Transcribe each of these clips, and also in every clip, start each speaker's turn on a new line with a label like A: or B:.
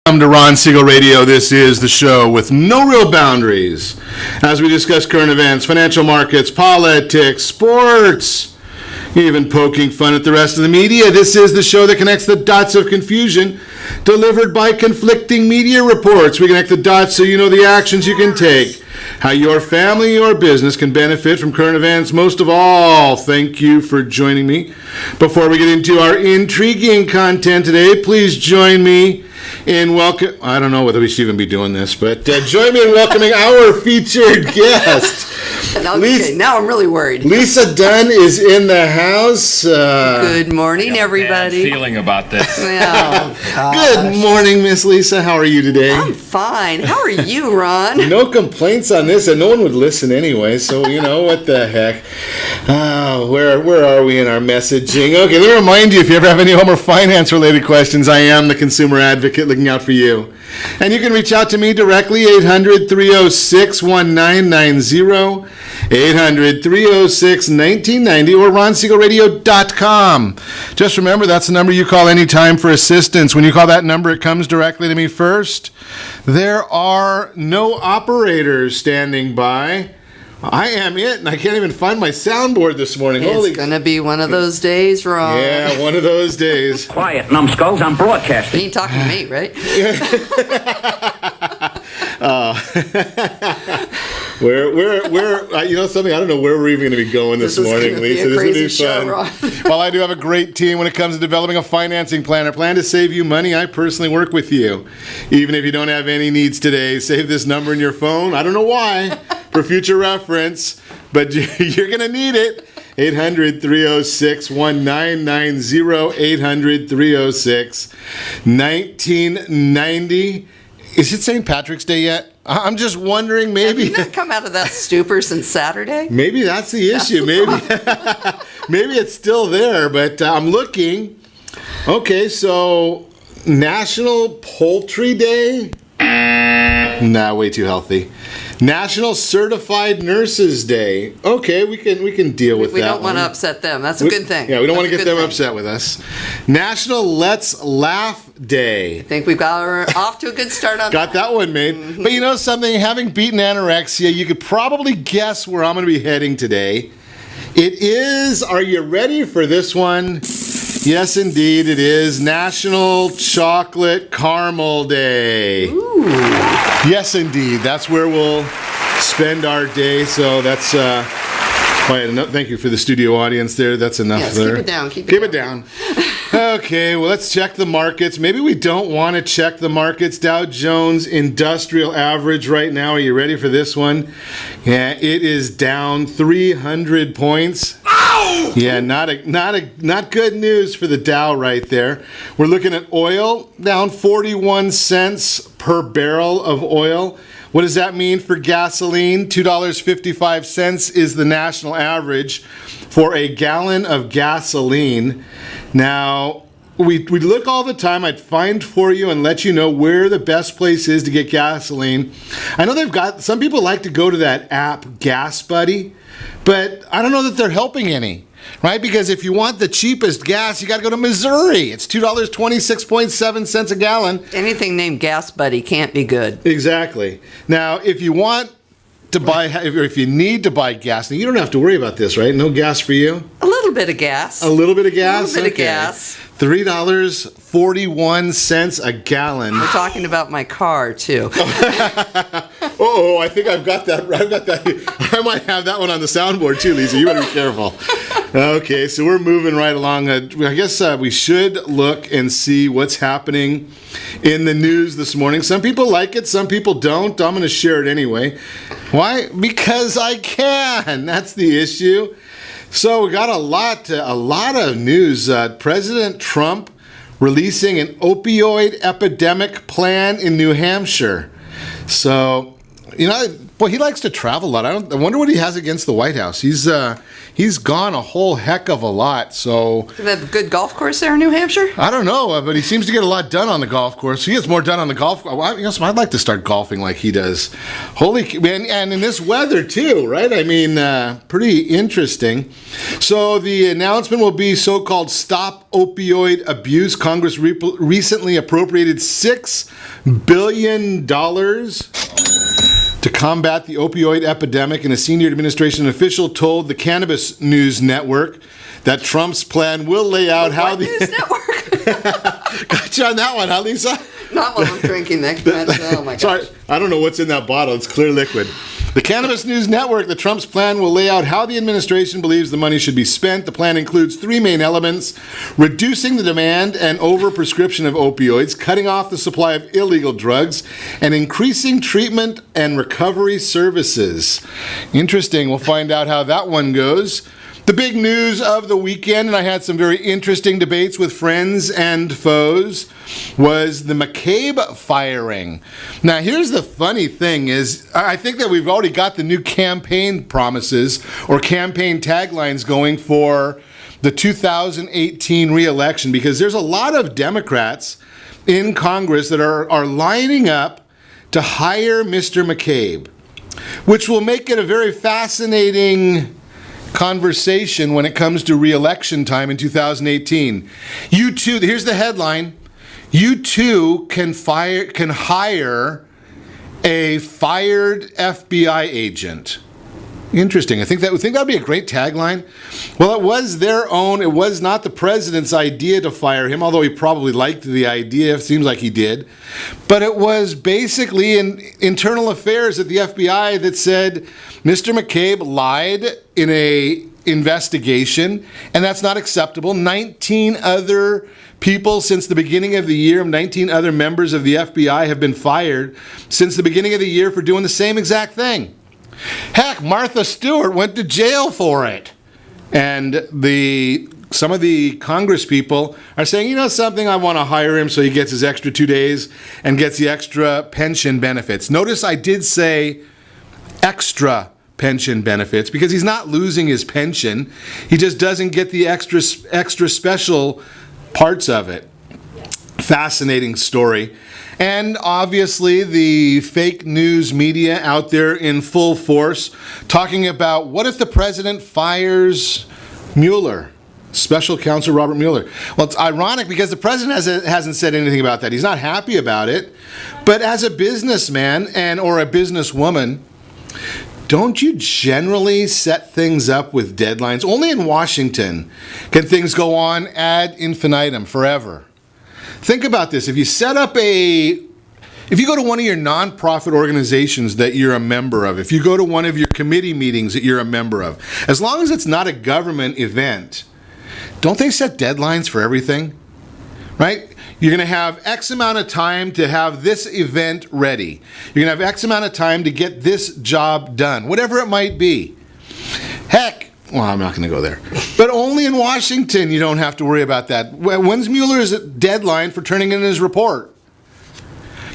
A: Welcome to Ron Siegel Radio. This is the show with no real boundaries as we discuss current events, financial markets, politics, sports, even poking fun at the rest of the media. This is the show that connects the dots of confusion delivered by conflicting media reports. We connect the dots so you know the actions you can take, how your family or business can benefit from current events. Most of all, thank you for joining me. Before we get into our intriguing content today, please join me in welcome. I don't know whether we should even be doing this, but join me in welcoming our featured guest.
B: Okay, now I'm really worried.
A: Lisa Dunn is in the house.
B: Good morning, everybody.
C: Bad feeling about this.
B: Oh,
A: Good morning, Miss Lisa. How are you today?
B: I'm fine. How are you, Ron?
A: No complaints on this, and no one would listen anyway, so you know, what the heck. Where are we in our messaging? Okay, let me remind you, if you ever have any home or finance-related questions, I am the consumer advocate looking out for you. And you can reach out to me directly, 800-306-1990, 800-306-1990, or ronsiegelradio.com. Just remember, that's the number you call anytime for assistance. When you call that number, it comes directly to me first. There are no operators standing by. I am it, and I can't even find my soundboard this morning.
B: It's going to be one of those days, Ron.
A: Yeah, one of those days.
D: Quiet, numbskulls, I'm broadcasting.
B: You ain't talking to me, right?
A: You know something? I don't know where we're even going to be going this morning, Lisa.
B: This
A: is going to be fun. Well, I do have a great team when it comes to developing a financing plan. I plan to save you money. I personally work with you. Even if you don't have any needs today, save this number in your phone. I don't know why, for future reference, but you're going to need it. 800-306-1990, 800-306-1990. Is it St. Patrick's Day yet? I'm just wondering, maybe.
B: Have you not come out of that stupor since Saturday?
A: Maybe that's the issue. Maybe it's still there, but I'm looking. Okay, so National Poultry Day? Nah, way too healthy. National Certified Nurses Day. Okay, we can deal with that.
B: We don't want to upset them. That's a good thing.
A: Yeah, we don't want to get them upset with us. National Let's Laugh Day.
B: I think we've got off to a good start on
A: Got that one made. Mm-hmm. But you know something? Having beaten anorexia, you could probably guess where I'm going to be heading today. It is, are you ready for this one? Yes, indeed, it is National Chocolate Caramel Day.
B: Ooh.
A: Yes, indeed. That's where we'll spend our day. So that's quite enough. Thank you for the studio audience there. That's enough there.
B: Keep it down. Keep it
A: down. Okay, well, let's check the markets. Maybe we don't want to check the markets. Dow Jones Industrial Average right now. Are you ready for this one? Yeah, it is down 300 points. Ow! Yeah, not good news for the Dow right there. We're looking at oil down 41 cents per barrel of oil. What does that mean for gasoline? $2.55 is the national average for a gallon of gasoline. Now, we look all the time. I'd find for you and let you know where the best place is to get gasoline. I know some people like to go to that app, Gas Buddy, but I don't know that they're helping any. Right? Because if you want the cheapest gas, you got to go to Missouri. It's $2.26.7 a gallon.
B: Anything named Gas Buddy can't be good.
A: Exactly. Now, if you want to buy, if you need to buy gas, now you don't have to worry about this, right? No gas for you?
B: A little bit of gas.
A: A little bit of gas?
B: A little bit of gas.
A: $3.41 a gallon.
B: We're talking about my car, too.
A: I think I've got that. I might have that one on the soundboard, too, Lisa. You better be careful. Okay, so we're moving right along. I guess we should look and see what's happening in the news this morning. Some people like it, some people don't. I'm going to share it anyway. Why? Because I can. That's the issue. So we got a lot of news. President Trump releasing an opioid epidemic plan in New Hampshire. So, Boy, he likes to travel a lot. I wonder what he has against the White House. He's gone a whole heck of a lot. So
B: Do they have a good golf course there in New Hampshire?
A: I don't know, but he seems to get a lot done on the golf course. He gets more done on the golf course. Well, I'd like to start golfing like he does. Holy man, and in this weather too, right? I mean, pretty interesting. So the announcement will be so-called Stop Opioid Abuse. Congress recently appropriated $6 billion to combat the opioid epidemic, and a senior administration official told the Cannabis News Network that Trump's plan will lay out how the
B: News Network.
A: Got you on that one, huh, Lisa?
B: Not while I'm drinking that. Oh my gosh.
A: Sorry, I don't know what's in that bottle. It's clear liquid. The Cannabis News Network, the Trump's plan will lay out how the administration believes the money should be spent. The plan includes three main elements: reducing the demand and overprescription of opioids, cutting off the supply of illegal drugs, and increasing treatment and recovery services. Interesting. We'll find out how that one goes. The big news of the weekend, and I had some very interesting debates with friends and foes, was the McCabe firing. Now, here's the funny thing is, I think that we've already got the new campaign promises or campaign taglines going for the 2018 re-election, because there's a lot of Democrats in Congress that are lining up to hire Mr. McCabe, which will make it a very fascinating conversation when it comes to re-election time in 2018. You too, here's the headline: you too can hire a fired FBI agent. Interesting. I think that'd be a great tagline. Well, it was their own. It was not the president's idea to fire him, although he probably liked the idea. It seems like he did. But it was basically in internal affairs at the FBI that said Mr. McCabe lied in a investigation, and that's not acceptable. 19 other people since the beginning of the year, 19 other members of the FBI have been fired since the beginning of the year for doing the same exact thing. Heck, Martha Stewart went to jail for it. And some of the Congress people are saying, you know something, I want to hire him so he gets his extra 2 days and gets the extra pension benefits. Notice I did say extra pension benefits, because he's not losing his pension. He just doesn't get the extra special parts of it. Fascinating story. And obviously the fake news media out there in full force talking about, what if the president fires Mueller, special counsel Robert Mueller? Well, it's ironic because the president hasn't said anything about that. He's not happy about it. But as a businessman or a businesswoman, don't you generally set things up with deadlines? Only in Washington can things go on ad infinitum, forever. Think about this. If you go to one of your nonprofit organizations that you're a member of, if you go to one of your committee meetings that you're a member of, as long as it's not a government event, don't they set deadlines for everything? Right? You're going to have X amount of time to have this event ready. You're going to have X amount of time to get this job done, whatever it might be. Heck, well, I'm not going to go there. But only in Washington you don't have to worry about that. When's Mueller's deadline for turning in his report?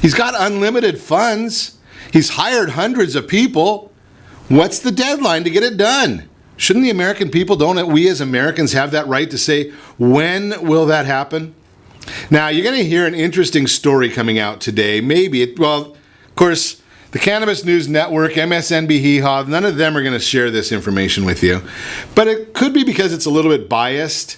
A: He's got unlimited funds. He's hired hundreds of people. What's the deadline to get it done? Shouldn't the American people, don't we as Americans have that right to say, when will that happen? Now, you're going to hear an interesting story coming out today. Of course, the Cannabis News Network, MSNBC, Hee-Haw, none of them are going to share this information with you. But it could be because it's a little bit biased.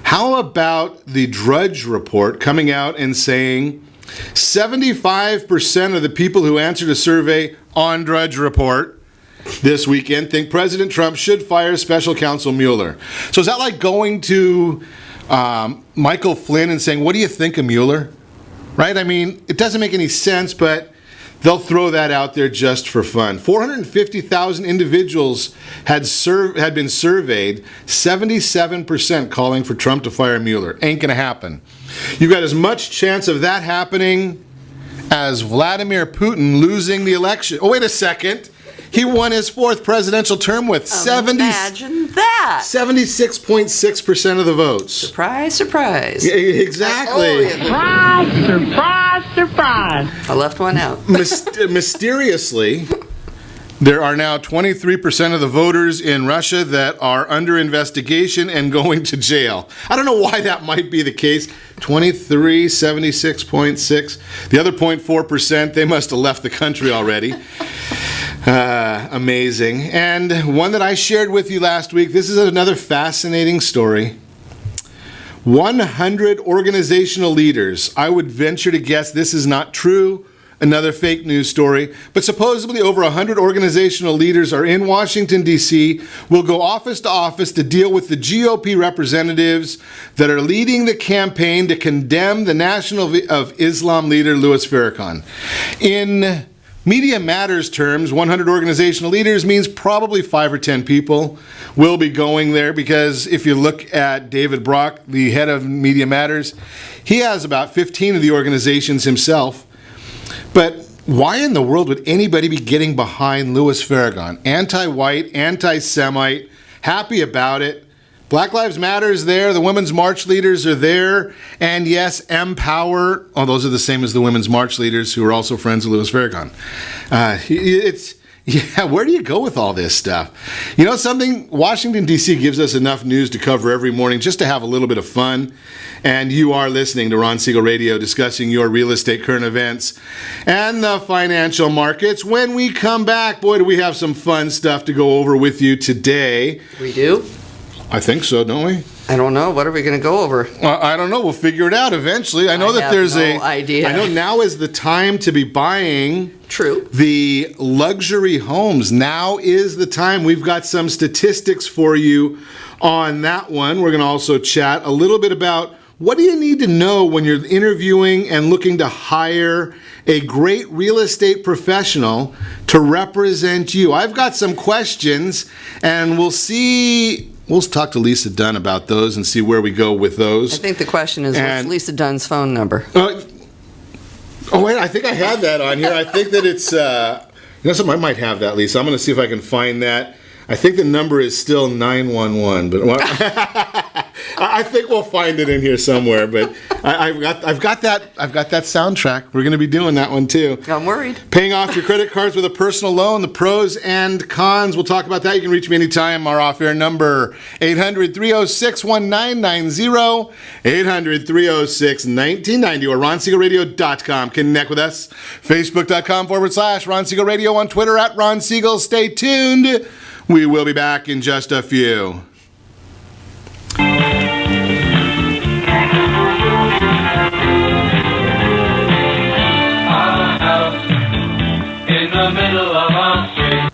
A: How about the Drudge Report coming out and saying 75% of the people who answered a survey on Drudge Report this weekend think President Trump should fire Special Counsel Mueller? So is that like going to Michael Flynn and saying, what do you think of Mueller? Right? I mean, it doesn't make any sense, but they'll throw that out there just for fun. 450,000 individuals had been surveyed, 77% calling for Trump to fire Mueller. Ain't gonna happen. You've got as much chance of that happening as Vladimir Putin losing the election. Oh, wait a second. He won his fourth presidential term with
B: Imagine that.
A: 76.6% of the votes.
B: Surprise, surprise.
A: Yeah, exactly.
D: Surprise, surprise, surprise.
B: I left one out.
A: Mysteriously, There are now 23% of the voters in Russia that are under investigation and going to jail. I don't know why that might be the case. 23, 76.6. The other 0.4%, they must have left the country already. Amazing. And one that I shared with you last week, this is another fascinating story. 100 organizational leaders. I would venture to guess this is not true. Another fake news story, but supposedly over 100 organizational leaders are in Washington, D.C., will go office to office to deal with the GOP representatives that are leading the campaign to condemn the National of Islam leader, Louis Farrakhan. In Media Matters terms, 100 organizational leaders means probably 5 or 10 people will be going there, because if you look at David Brock, the head of Media Matters, he has about 15 of the organizations himself. But why in the world would anybody be getting behind Louis Farrakhan? Anti-white, anti-Semite, happy about it. Black Lives Matter is there. The Women's March leaders are there. And yes, Empower. Oh, those are the same as the Women's March leaders who are also friends of Louis Farrakhan. Where do you go with all this stuff? You know something? Washington, D.C. gives us enough news to cover every morning just to have a little bit of fun. And you are listening to Ron Siegel Radio, discussing your real estate current events and the financial markets. When we come back, boy, do we have some fun stuff to go over with you today.
B: We do?
A: I think so, don't we?
B: I don't know. What are we going to go over?
A: I don't know. We'll figure it out eventually. I know that there's
B: no idea.
A: I know now is the time to be buying.
B: True.
A: The luxury homes. Now is the time. We've got some statistics for you on that one. We're going to also chat a little bit about what do you need to know when you're interviewing and looking to hire a great real estate professional to represent you. I've got some questions, and we'll talk to Lisa Dunn about those and see where we go with those.
B: I think the question is, what's Lisa Dunn's phone number?
A: Wait, I think I have that on here. I think that it's, something I might have that, Lisa. I'm going to see if I can find that. I think the number is still 911, but I think we'll find it in here somewhere. But I've got that soundtrack. We're going to be doing that one too.
B: I'm worried.
A: Paying off your credit cards with a personal loan, the pros and cons. We'll talk about that. You can reach me anytime. Our off-air number, 800-306-1990, 800-306-1990, or RonSiegelRadio.com. Connect with us. Facebook.com/Ron Siegel Radio. On Twitter @Ron Siegel. Stay tuned. We will be back in just a few.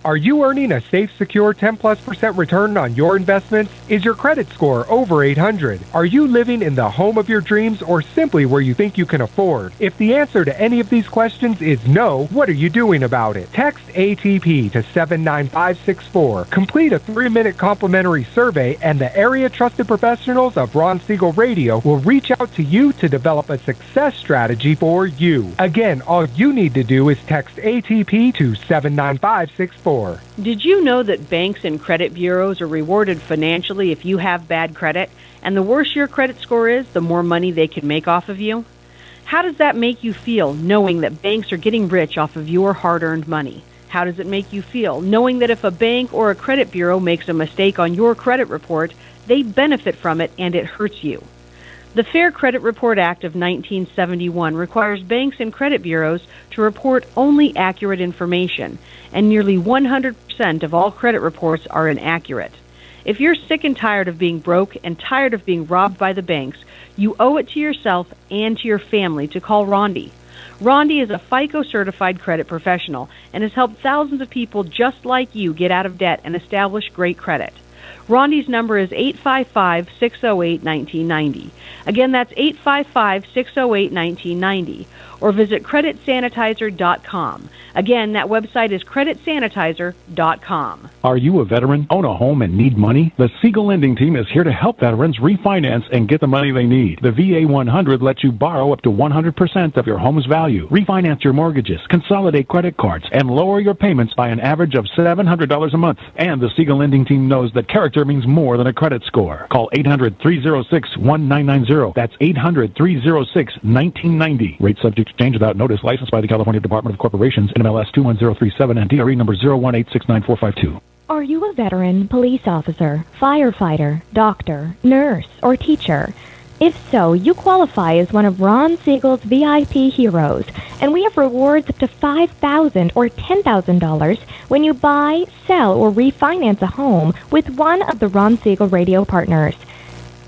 C: Are you earning a safe, secure 10+% return on your investments? Is your credit score over 800? Are you living in the home of your dreams or simply where you think you can afford? If the answer to any of these questions is no, what are you doing about it? Text ATP to 79564. Complete a 3-minute complimentary survey, and the area trusted professionals of Ron Siegel Radio will reach out to you to develop a success strategy for you. Again, all you need to do is text ATP to 79564.
E: Did you know that banks and credit bureaus are rewarded financially if you have bad credit? And the worse your credit score is, the more money they can make off of you? How does that make you feel, knowing that banks are getting rich off of your hard-earned money? How does it make you feel, knowing that if a bank or a credit bureau makes a mistake on your credit report, they benefit from it and it hurts you? The Fair Credit Report Act of 1971 requires banks and credit bureaus to report only accurate information, and nearly 100% of all credit reports are inaccurate. If you're sick and tired of being broke and tired of being robbed by the banks, you owe it to yourself and to your family to call Rondi. Rondi is a FICO-certified credit professional and has helped thousands of people just like you get out of debt and establish great credit. Rondi's number is 855-608-1990. Again, that's 855-608-1990. Or visit creditsanitizer.com. Again, that website is creditsanitizer.com.
F: Are you a veteran, own a home, and need money? The Siegel Lending Team is here to help veterans refinance and get the money they need. The VA 100 lets you borrow up to 100% of your home's value, refinance your mortgages, consolidate credit cards, and lower your payments by an average of $700 a month. And the Siegel Lending Team knows that character answer means more than a credit score. Call 800-306-1990. That's 800-306-1990. Rate subject to change without notice. Licensed by the California Department of Corporations, NMLS 21037, and DRE number 018694452.
G: Are you a veteran, police officer, firefighter, doctor, nurse, or teacher? If so, you qualify as one of Ron Siegel's VIP heroes, and we have rewards up to $5,000 or $10,000 when you buy, sell, or refinance a home with one of the Ron Siegel radio partners.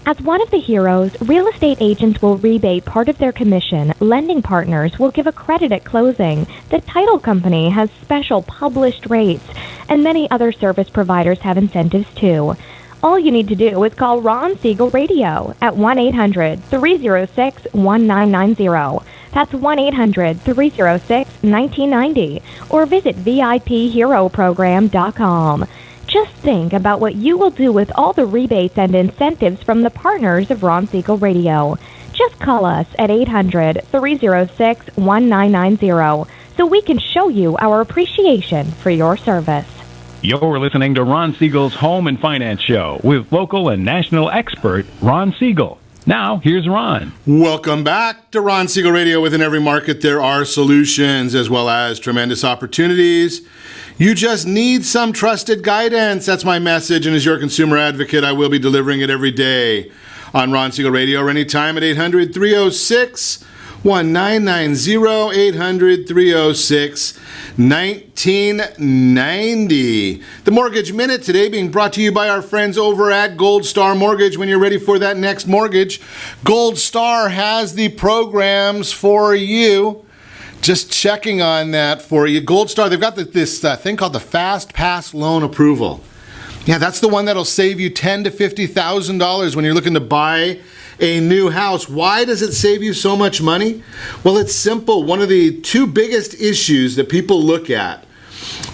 G: As one of the heroes, real estate agents will rebate part of their commission, lending partners will give a credit at closing, the title company has special published rates, and many other service providers have incentives too. All you need to do is call Ron Siegel Radio at 1-800-306-1990. That's 1-800-306-1990. Or visit VIPHeroProgram.com. Just think about what you will do with all the rebates and incentives from the partners of Ron Siegel Radio. Just call us at 800-306-1990 so we can show you our appreciation for your service.
F: You're listening to Ron Siegel's Home and Finance Show with local and national expert Ron Siegel. Now, here's Ron.
A: Welcome back to Ron Siegel Radio. Within every market, there are solutions as well as tremendous opportunities. You just need some trusted guidance. That's my message, and as your consumer advocate, I will be delivering it every day on Ron Siegel Radio or anytime at 800-306-1990, 800-306-1990. The Mortgage Minute today being brought to you by our friends over at Gold Star Mortgage. When you're ready for that next mortgage, Gold Star has the programs for you. Just checking on that for you. Gold Star, they've got this thing called the Fast Pass Loan Approval. Yeah, that's the one that'll save you $10,000 to $50,000 when you're looking to buy a new house. Why does it save you so much money? Well, it's simple. One of the two biggest issues that people look at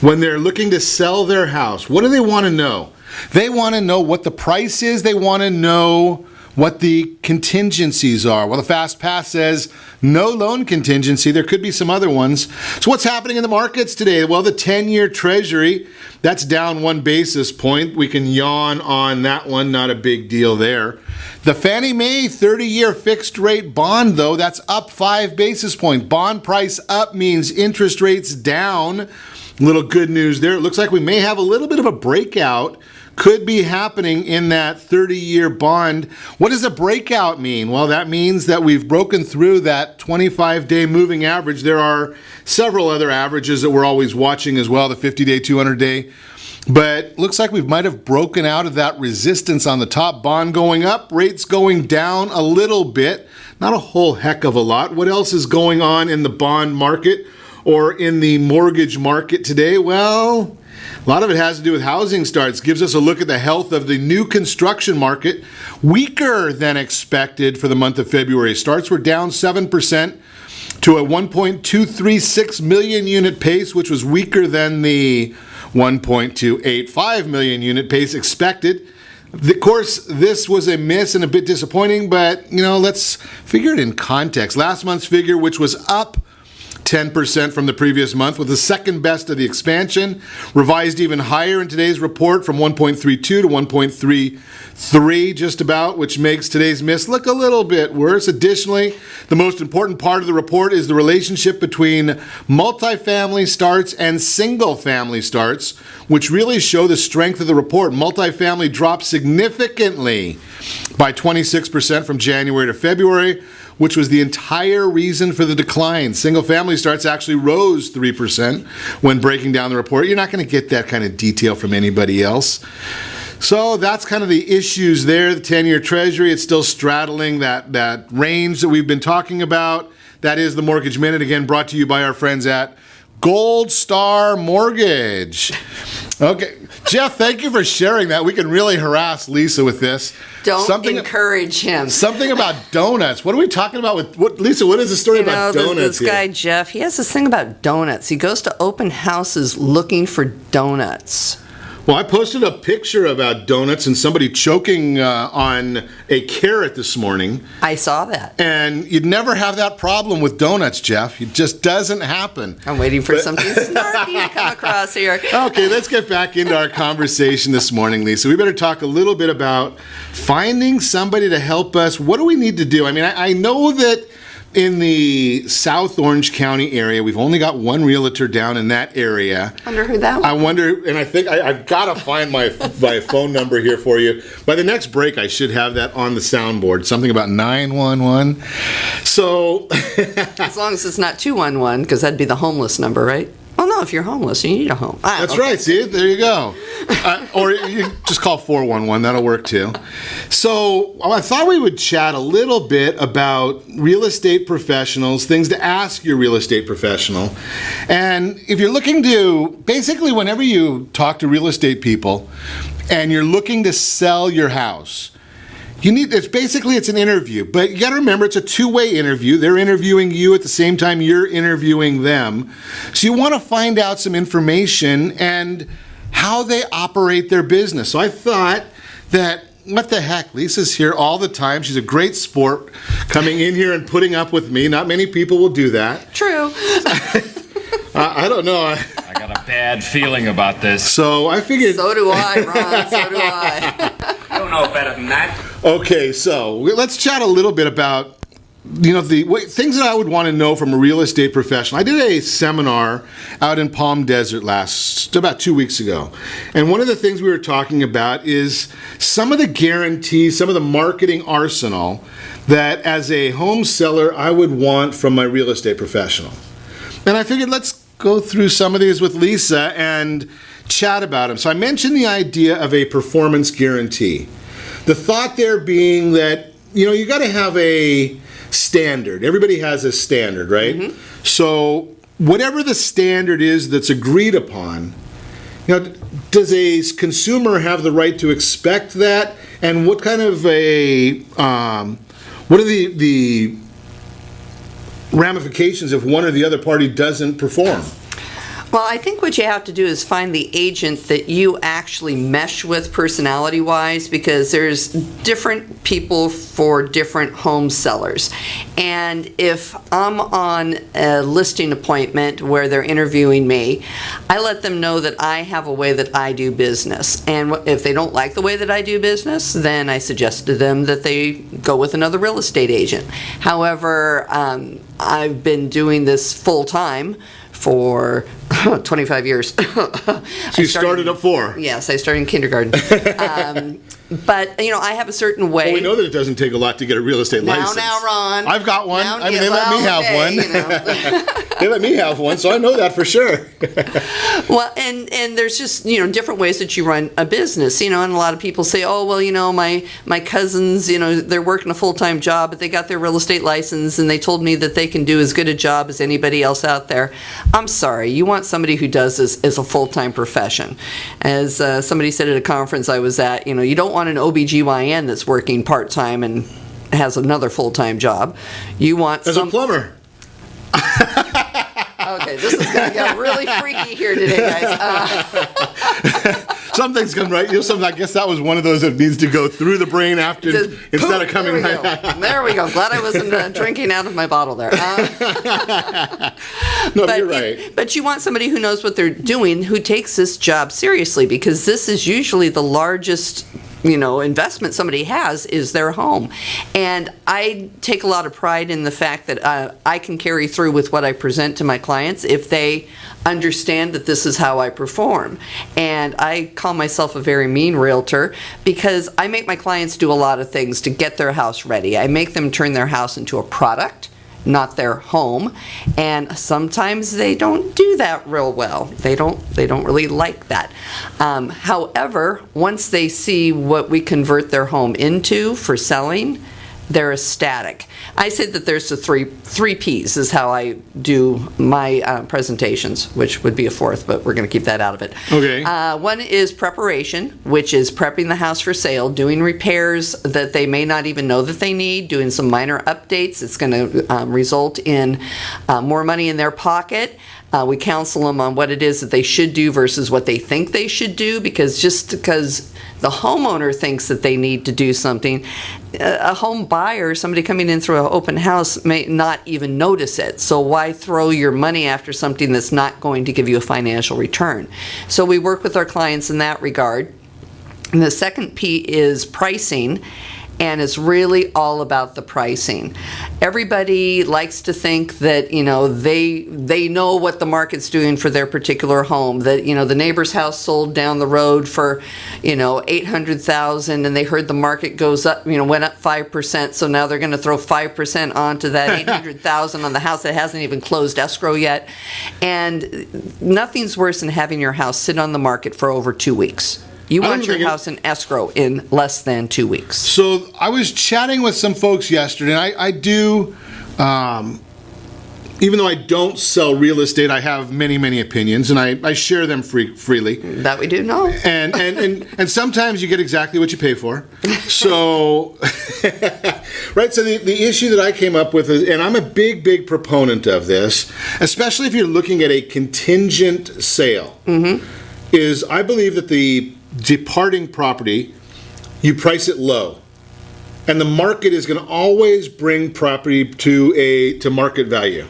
A: when they're looking to sell their house, what do they want to know? They want to know what the price is. They want to know what the contingencies are. Well, the Fast Pass says no loan contingency. There could be some other ones. So what's happening in the markets today? Well, the 10-year Treasury, that's down 1 basis point. We can yawn on that one. Not a big deal there. The Fannie Mae 30-year fixed rate bond, though, that's up 5 basis points. Bond price up means interest rates down. Little good news there. It looks like we may have a little bit of a breakout. Could be happening in that 30-year bond. What does a breakout mean? Well, that means that we've broken through that 25-day moving average. There are several other averages that we're always watching as well, the 50-day, 200-day. But looks like we might have broken out of that resistance on the top. Bond going up, rates going down a little bit. Not a whole heck of a lot. What else is going on in the bond market or in the mortgage market today? Well, a lot of it has to do with housing starts. Gives us a look at the health of the new construction market. Weaker than expected for the month of February. Starts were down 7% to a 1.236 million unit pace, which was weaker than the 1.285 million unit pace expected. Of course, this was a miss and a bit disappointing, but, let's figure it in context. Last month's figure, which was up 10% from the previous month, with the second best of the expansion, revised even higher in today's report from 1.32 to 1.33 just about, which makes today's miss look a little bit worse. Additionally, the most important part of the report is the relationship between multifamily starts and single family starts, which really show the strength of the report. Multifamily dropped significantly by 26% from January to February, which was the entire reason for the decline. Single-family starts actually rose 3% when breaking down the report. You're not going to get that kind of detail from anybody else. So that's kind of the issues there. The 10-year Treasury, it's still straddling that range that we've been talking about. That is the Mortgage Minute, again, brought to you by our friends at Gold Star Mortgage. Okay, Jeff, thank you for sharing that. We can really harass Lisa with this.
B: Don't encourage him.
A: Something about donuts. What are we talking about with Lisa? What is the story about donuts?
B: This guy Jeff, he has this thing about donuts. He goes to open houses looking for donuts.
A: Well, I posted a picture about donuts and somebody choking on a carrot this morning.
B: I saw that.
A: And you'd never have that problem with donuts, Jeff. It just doesn't happen.
B: I'm waiting for something snarky to come across here.
A: Okay, let's get back into our conversation this morning, Lisa. We better talk a little bit about finding somebody to help us. What do we need to do? I mean, I know that in the South Orange County area, we've only got one realtor down in that area.
B: Wonder who that was.
A: I wonder, and I think I've got to find my phone number here for you. By the next break, I should have that on the soundboard. Something about 911. So,
B: as long as it's not 211, because that'd be the homeless number, right? Oh no, if you're homeless, you need a home.
A: That's right. See, there you go. Or you just call 411. That'll work too. So I thought we would chat a little bit about real estate professionals, things to ask your real estate professional. And if you're looking to, basically whenever you talk to real estate people and you're looking to sell your house, it's an interview, but you got to remember it's a two-way interview. They're interviewing you at the same time you're interviewing them. So you want to find out some information and how they operate their business. So I thought that, what the heck, Lisa's here all the time. She's a great sport coming in here and putting up with me. Not many people will do that.
B: True.
A: I don't know.
H: I got a bad feeling about this.
A: So I figured...
B: So do I, Ron. So do I.
D: I don't know better than that.
A: Okay, so let's chat a little bit about, the things that I would want to know from a real estate professional. I did a seminar out in Palm Desert about 2 weeks ago. And one of the things we were talking about is some of the guarantees, some of the marketing arsenal that as a home seller I would want from my real estate professional. And I figured let's go through some of these with Lisa and chat about them. So I mentioned the idea of a performance guarantee. The thought there being that, you got to have a standard. Everybody has a standard, right? Mm-hmm. So whatever the standard is that's agreed upon, does a consumer have the right to expect that? And what kind of what are the ramifications if one or the other party doesn't perform?
B: Well, I think what you have to do is find the agent that you actually mesh with personality-wise, because there's different people for different home sellers. And if I'm on a listing appointment where they're interviewing me, I let them know that I have a way that I do business. And if they don't like the way that I do business, then I suggest to them that they go with another real estate agent. However, I've been doing this full-time for 25 years.
A: So you started at 4?
B: Yes, I started in kindergarten. But, I have a certain way.
A: Well, we know that it doesn't take a lot to get a real estate license.
B: Now, Ron.
A: I've got one.
B: Now,
A: they let me have one. They let me have one, so I know that for sure.
B: Well, and there's just, different ways that you run a business, and a lot of people say, oh, well, my cousins, they're working a full-time job, but they got their real estate license, and they told me that they can do as good a job as anybody else out there. I'm sorry. You want somebody who does this as a full-time profession. As somebody said at a conference I was at, you don't want an OBGYN that's working part-time and has another full-time job. You want
A: as a plumber.
B: Okay, this is going to get really freaky here today, guys.
A: Something's come right. I guess that was one of those that needs to go through the brain after instead of coming right.
B: There we go. Glad I wasn't drinking out of my bottle there.
A: No, you're right.
B: But you want somebody who knows what they're doing, who takes this job seriously, because this is usually the largest investment somebody has is their home. And I take a lot of pride in the fact that I can carry through with what I present to my clients if they understand that this is how I perform. And I call myself a very mean realtor because I make my clients do a lot of things to get their house ready. I make them turn their house into a product, not their home, and sometimes they don't do that real well. They don't really like that. However, once they see what we convert their home into for selling, they're ecstatic. I said that there's the three P's is how I do my presentations, which would be a fourth, but we're going to keep that out of it.
A: Okay.
B: One is preparation, which is prepping the house for sale, doing repairs that they may not even know that they need, doing some minor updates. It's going to result in more money in their pocket. We counsel them on what it is that they should do versus what they think they should do, because just because the homeowner thinks that they need to do something, a home buyer, somebody coming in through an open house, may not even notice it. So why throw your money after something that's not going to give you a financial return? So we work with our clients in that regard. And the second P is pricing. And it's really all about the pricing. Everybody likes to think that, they know what the market's doing for their particular home. That, the neighbor's house sold down the road for, $800,000, and they heard the market goes up, went up 5%. So now they're going to throw 5% onto that $800,000 on the house that hasn't even closed escrow yet. And nothing's worse than having your house sit on the market for over 2 weeks. You want your house in escrow in less than 2 weeks.
A: So I was chatting with some folks yesterday, and I do, even though I don't sell real estate, I have many, many opinions, and I share them freely.
B: That we do know.
A: And sometimes you get exactly what you pay for. So, right, so the issue that I came up with is, and I'm a big, big proponent of this, especially if you're looking at a contingent sale, is I believe that the departing property, you price it low, and the market is going to always bring property to market value.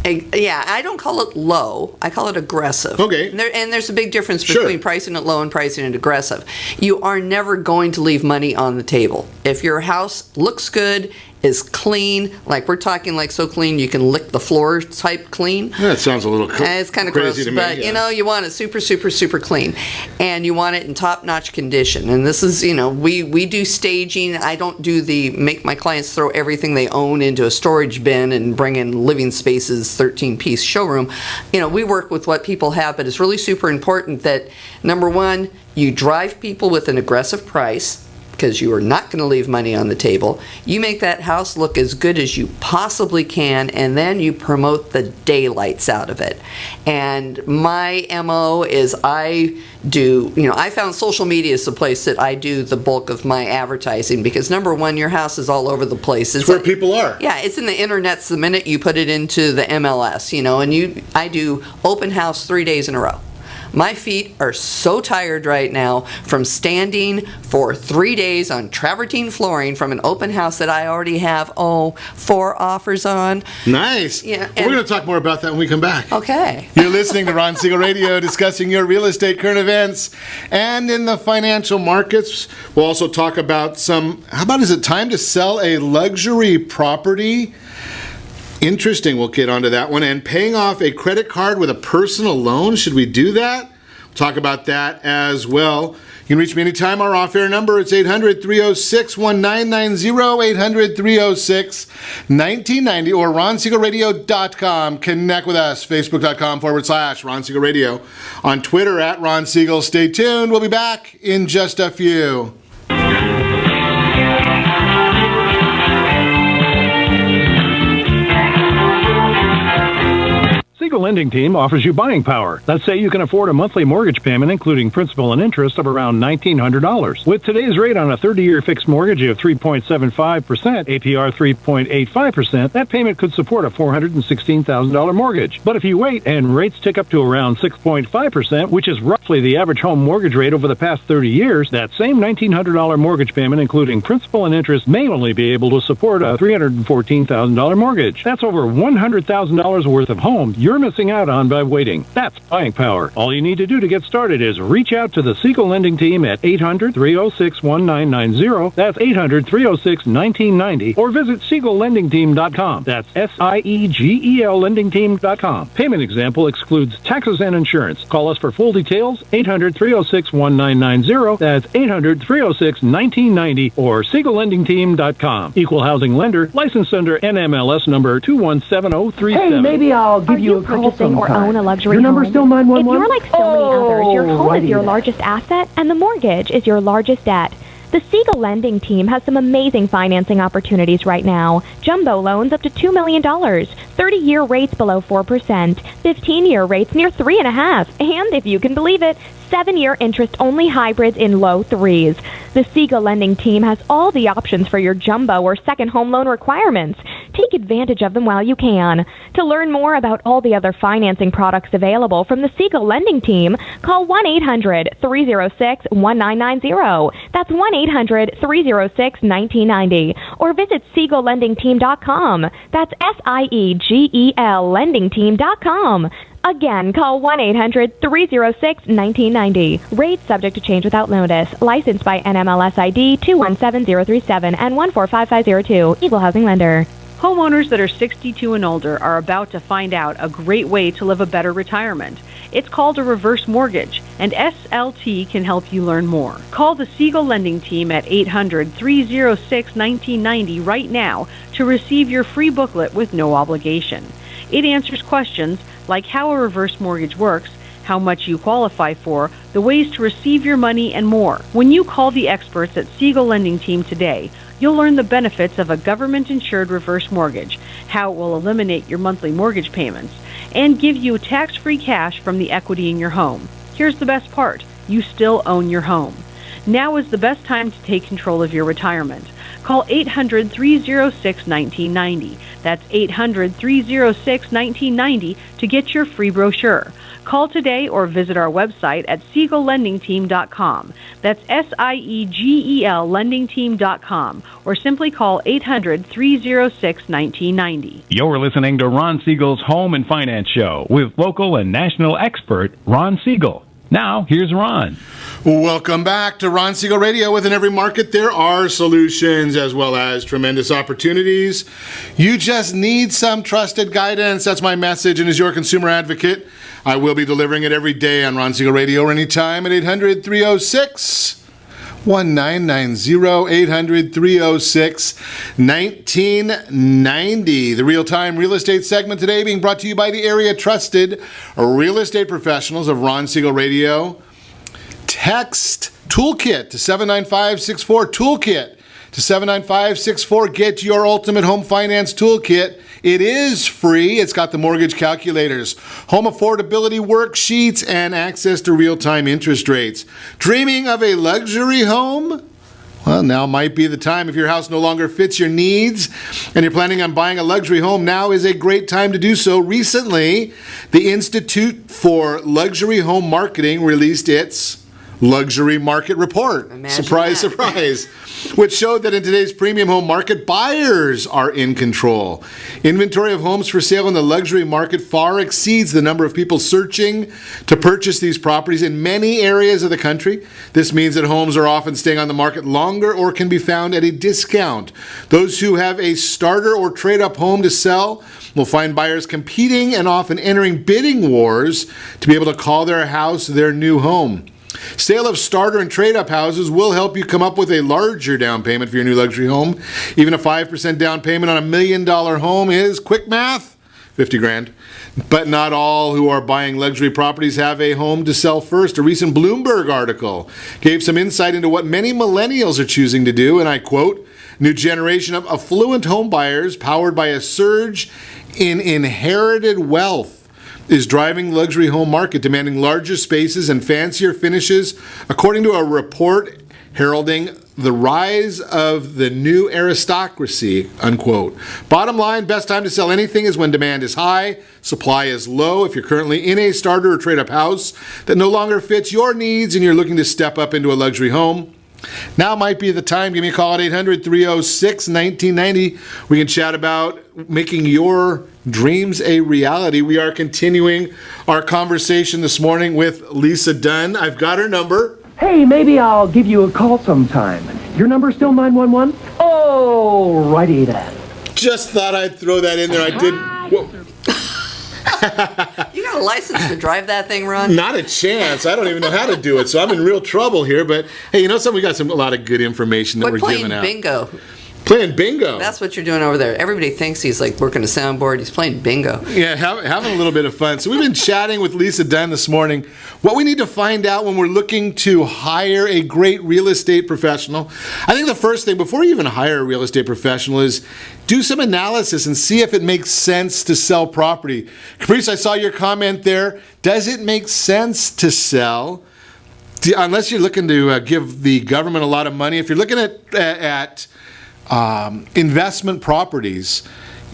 B: Yeah, I don't call it low. I call it aggressive.
A: Okay.
B: And there's a big difference between pricing it low and pricing it aggressive. You are never going to leave money on the table. If your house looks good, is clean, like we're talking like so clean you can lick the floor type clean.
A: That sounds a little
B: it's kind of gross,
A: to me,
B: but you want it super, super, super clean, and you want it in top-notch condition. And this is, we do staging. I don't do make my clients throw everything they own into a storage bin and bring in Living Spaces 13-piece showroom. We work with what people have, but it's really super important that, number one, you drive people with an aggressive price, because you are not going to leave money on the table. You make that house look as good as you possibly can, and then you promote the daylights out of it. And my MO is I found social media is the place that I do the bulk of my advertising, because number one, your house is all over the place.
A: It's where people are.
B: Yeah, it's in the internets the minute you put it into the MLS, and I do open house 3 days in a row. My feet are so tired right now from standing for 3 days on travertine flooring from an open house that I already have, 4 offers on.
A: Nice.
B: Yeah,
A: we're going to talk more about that when we come back.
B: Okay.
A: You're listening to Ron Siegel Radio, discussing your real estate current events and in the financial markets. We'll also talk about is it time to sell a luxury property? Interesting. We'll get onto that one. And paying off a credit card with a personal loan. Should we do that? We'll talk about that as well. You can reach me anytime. Our off-air number, it's 800-306-1990, 800-306-1990, or ronsiegelradio.com. Connect with us, facebook.com/Ron Siegel Radio. On Twitter, @Ron Siegel. Stay tuned. We'll be back in just a few.
F: Siegel Lending Team offers you buying power. Let's say you can afford a monthly mortgage payment, including principal and interest, of around $1,900. With today's rate on a 30-year fixed mortgage of 3.75%, APR 3.85%, that payment could support a $416,000 mortgage. But if you wait and rates tick up to around 6.5%, which is roughly the average home mortgage rate over the past 30 years, that same $1,900 mortgage payment, including principal and interest, may only be able to support a $314,000 mortgage. That's over $100,000 worth of home you're missing out on by waiting. That's buying power. All you need to do to get started is reach out to the Siegel Lending Team at 800-306-1990. That's 800-306-1990. Or visit SiegelLendingTeam.com. That's SIEGEL LendingTeam.com. Payment example excludes taxes and insurance. Call us for full details. 800-306-1990. That's 800-306-1990 or SiegelLendingTeam.com. Equal housing lender. Licensed under NMLS number 217037.
I: Hey, maybe I'll give you a call
G: purchasing or
I: sometime.
G: own a luxury
I: Your number's
G: home?
I: still 911?
G: If you're like so many others, your home is your
I: righty.
G: largest asset and the mortgage is your largest debt. The Siegel Lending Team has some amazing financing opportunities right now. Jumbo loans up to $2 million, 30-year rates below 4%, 15-year rates near 3.5%, and if you can believe it, 7-year interest-only hybrids in low 3s. The Siegel Lending Team has all the options for your jumbo or second home loan requirements. Take advantage of them while you can. To learn more about all the other financing products available from the Siegel Lending Team, call 1-800-306-1990. That's 1-800-306-1990. Or visit SiegelLendingTeam.com. That's SIEGEL LendingTeam.com. Again, call 1-800-306-1990. Rates subject to change without notice. Licensed by NMLS ID 217037 and 145502. Equal housing lender.
E: Homeowners that are 62 and older are about to find out a great way to live a better retirement. It's called a reverse mortgage, and SLT can help you learn more. Call the Siegel Lending Team at 800-306-1990 right now to receive your free booklet with no obligation. It answers questions like how a reverse mortgage works, how much you qualify for, the ways to receive your money, and more. When you call the experts at Siegel Lending Team today, you'll learn the benefits of a government-insured reverse mortgage, how it will eliminate your monthly mortgage payments, and give you tax-free cash from the equity in your home. Here's the best part. You still own your home. Now is the best time to take control of your retirement. Call 800-306-1990. That's 800-306-1990 to get your free brochure. Call today or visit our website at SiegelLendingTeam.com. That's SIEGEL LendingTeam.com. Or simply call 800-306-1990.
F: You're listening to Ron Siegel's Home and Finance Show with local and national expert Ron Siegel. Now, here's Ron.
A: Welcome back to Ron Siegel Radio. Within every market, there are solutions as well as tremendous opportunities. You just need some trusted guidance. That's my message. And as your consumer advocate, I will be delivering it every day on Ron Siegel Radio or anytime at 800-306-1990. 800-306-1990. The real-time real estate segment today being brought to you by the area trusted real estate professionals of Ron Siegel Radio. Text Toolkit to 79564. Toolkit to 79564. Get your ultimate home finance toolkit. It is free. It's got the mortgage calculators, home affordability worksheets, and access to real-time interest rates. Dreaming of a luxury home? Well, now might be the time. If your house no longer fits your needs and you're planning on buying a luxury home, now is a great time to do so. Recently, the Institute for Luxury Home Marketing released its Luxury Market Report. Surprise, surprise. Which showed that in today's premium home market, buyers are in control. Inventory of homes for sale in the luxury market far exceeds the number of people searching to purchase these properties in many areas of the country. This means that homes are often staying on the market longer or can be found at a discount. Those who have a starter or trade-up home to sell will find buyers competing and often entering bidding wars to be able to call their house their new home. Sale of starter and trade-up houses will help you come up with a larger down payment for your new luxury home. Even a 5% down payment on $1 million home is, quick math, $50,000. But not all who are buying luxury properties have a home to sell first. A recent Bloomberg article gave some insight into what many millennials are choosing to do, and I quote, "New generation of affluent home buyers powered by a surge in inherited wealth is driving the luxury home market, demanding larger spaces and fancier finishes, according to a report heralding the rise of the new aristocracy," unquote. Bottom line, best time to sell anything is when demand is high, supply is low. If you're currently in a starter or trade-up house that no longer fits your needs and you're looking to step up into a luxury home, now might be the time. Give me a call at 800-306-1990. We can chat about making your dreams a reality. We are continuing our conversation this morning with Lisa Dunn. I've got her number.
I: Hey, maybe I'll give you a call sometime. Your number still 911? Oh, righty then.
A: Just thought I'd throw that in there. I did. Whoa.
B: You got a license to drive that thing, Ron?
A: Not a chance. I don't even know how to do it, so I'm in real trouble here. But hey, you know something? We got a lot of good information that we're giving out.
B: Bingo.
A: Playing bingo.
B: That's what you're doing over there. Everybody thinks he's like working a soundboard. He's playing bingo.
A: Yeah, having a little bit of fun. So we've been chatting with Lisa Dunn this morning. What we need to find out when we're looking to hire a great real estate professional. I think the first thing, before you even hire a real estate professional, is do some analysis and see if it makes sense to sell property. Caprice, I saw your comment there. Does it make sense to sell? Unless you're looking to give the government a lot of money. If you're looking at investment properties,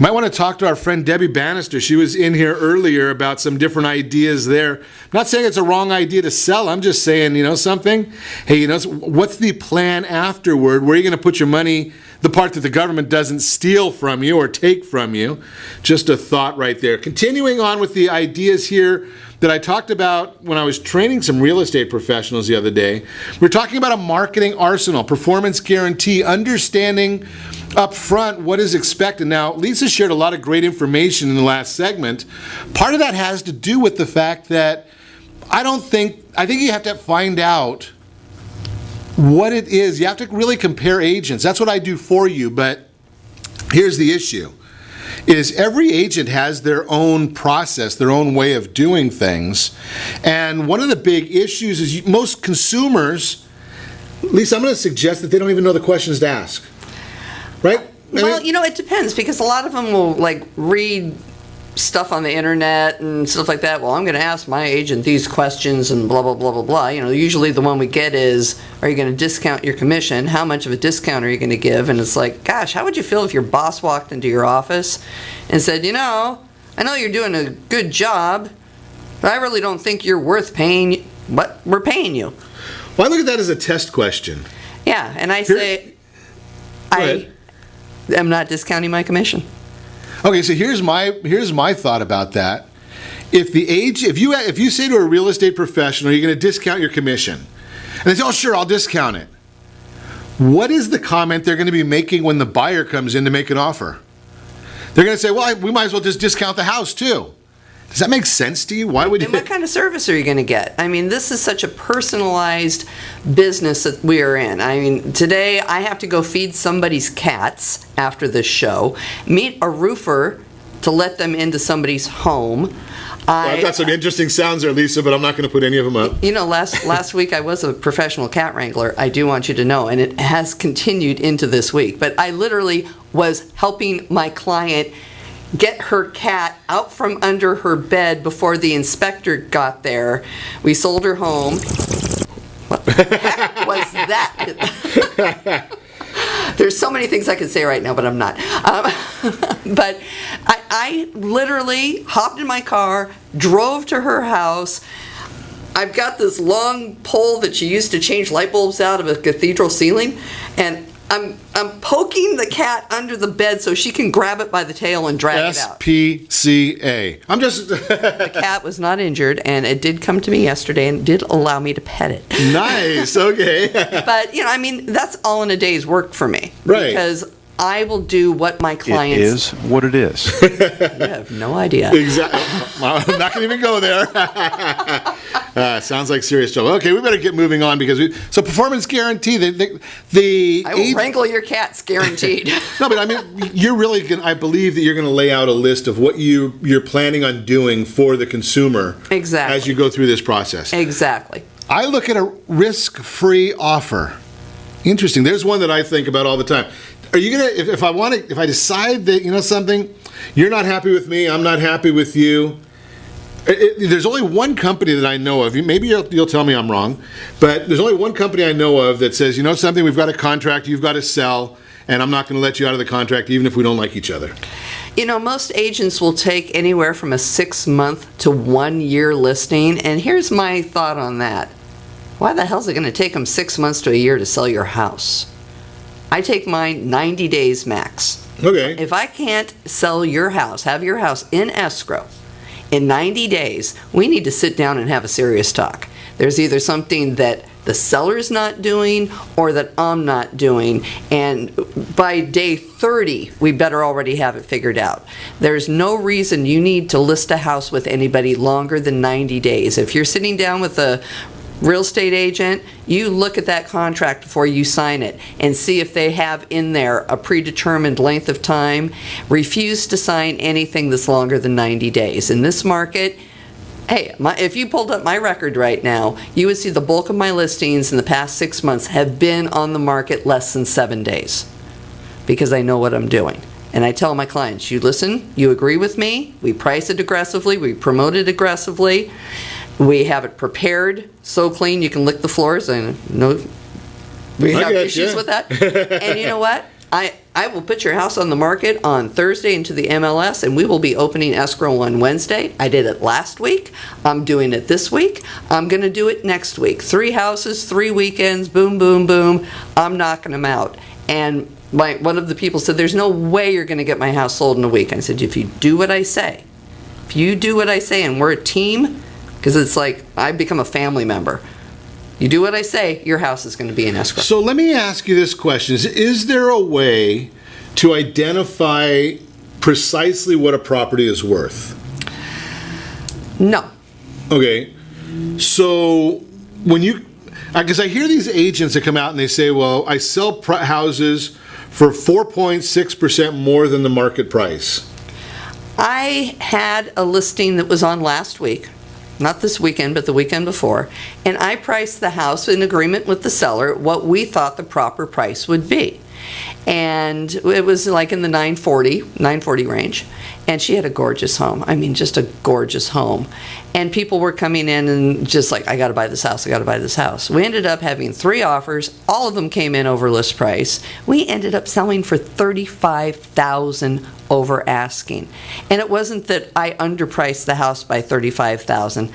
A: Might want to talk to our friend Debbie Bannister. She was in here earlier about some different ideas there. I'm not saying it's a wrong idea to sell. I'm just saying, something? Hey, what's the plan afterward? Where are you going to put your money, the part that the government doesn't steal from you or take from you? Just a thought right there. Continuing on with the ideas here that I talked about when I was training some real estate professionals the other day. We're talking about a marketing arsenal, performance guarantee, understanding up front what is expected. Now, Lisa shared a lot of great information in the last segment. Part of that has to do with the fact that I think you have to find out what it is. You have to really compare agents. That's what I do for you, but here's the issue. Is every agent has their own process, their own way of doing things. And one of the big issues is most consumers, Lisa, I'm going to suggest that they don't even know the questions to ask. Right?
B: Well, it depends, because a lot of them will read stuff on the internet and stuff like that. Well, I'm going to ask my agent these questions and blah, blah, blah, blah, blah. Usually the one we get is, are you going to discount your commission? How much of a discount are you going to give? And it's like, gosh, how would you feel if your boss walked into your office and said, I know you're doing a good job, but I really don't think you're worth paying what we're paying you.
A: Well, I look at that as a test question.
B: Yeah, and I say, I am not discounting my commission.
A: Okay, so here's my thought about that. If you say to a real estate professional, you're going to discount your commission, and they say, "Oh, sure, I'll discount it." What is the comment they're going to be making when the buyer comes in to make an offer? They're going to say, "Well, we might as well just discount the house too." Does that make sense to you? Why would you?
B: And what kind of service are you going to get? This is such a personalized business that we are in. Today I have to go feed somebody's cats after this show, meet a roofer to let them into somebody's home.
A: I've got some interesting sounds there, Lisa, but I'm not going to put any of them up.
B: Last week I was a professional cat wrangler, I do want you to know, and it has continued into this week. But I literally was helping my client get her cat out from under her bed before the inspector got there. We sold her home. What the heck was that? There's so many things I could say right now, but I'm not. But I literally hopped in my car, drove to her house. I've got this long pole that she used to change light bulbs out of a cathedral ceiling, and I'm poking the cat under the bed so she can grab it by the tail and drag it out.
A: SPCA. I'm just...
B: The cat was not injured, and it did come to me yesterday and did allow me to pet it.
A: Nice, okay.
B: But, that's all in a day's work for me.
A: Right.
B: Because I will do what my clients...
J: It is what it is.
B: You have no idea.
A: Exactly. I'm not going to even go there. Sounds like serious trouble. Okay, we better get moving on because so performance guarantee.
B: I will wrangle your cats, guaranteed.
A: No, but you're really going. I believe that you're going to lay out a list of what you're planning on doing for the consumer.
B: Exactly.
A: As you go through this process.
B: Exactly.
A: I look at a risk-free offer. Interesting. There's one that I think about all the time. Are you gonna if I decide that something, you're not happy with me, I'm not happy with you. There's only one company that I know of. Maybe you'll tell me I'm wrong, but there's only one company I know of that says, something, we've got a contract, you've got to sell, and I'm not going to let you out of the contract even if we don't like each other.
B: Most agents will take anywhere from a 6-month to 1 year listing, and here's my thought on that. Why the hell is it going to take them 6 months to a year to sell your house? I take mine 90 days max.
A: Okay.
B: If I can't sell your house, have your house in escrow in 90 days, we need to sit down and have a serious talk. There's either something that the seller's not doing or that I'm not doing, and by day 30, we better already have it figured out. There's no reason you need to list a house with anybody longer than 90 days. If you're sitting down with a real estate agent, you look at that contract before you sign it and see if they have in there a predetermined length of time. Refuse to sign anything that's longer than 90 days. In this market, hey, if you pulled up my record right now, you would see the bulk of my listings in the past 6 months have been on the market less than 7 days because I know what I'm doing. And I tell my clients, you listen, you agree with me, we price it aggressively, we promote it aggressively, we have it prepared so clean you can lick the floors. And no, we have issues with that. And you know what? I will put your house on the market on Thursday into the MLS, and we will be opening escrow on Wednesday. I did it last week. I'm doing it this week. I'm going to do it next week. 3 houses, 3 weekends, boom, boom, boom. I'm knocking them out. And one of the people said, there's no way you're going to get my house sold in a week. I said, if you do what I say, and we're a team, because it's like I become a family member. You do what I say, your house is going to be in escrow.
A: So let me ask you this question. Is there a way to identify precisely what a property is worth?
B: No.
A: Okay. So when because I hear these agents that come out and they say, well, I sell houses for 4.6% more than the market price.
B: I had a listing that was on last week. Not this weekend, but the weekend before, and I priced the house in agreement with the seller what we thought the proper price would be. And it was like in the 940 range. And she had a gorgeous home. I mean, just a gorgeous home. And people were coming in and just like, I got to buy this house, I got to buy this house. We ended up having 3 offers. All of them came in over list price. We ended up selling for $35,000 over asking. And it wasn't that I underpriced the house by $35,000.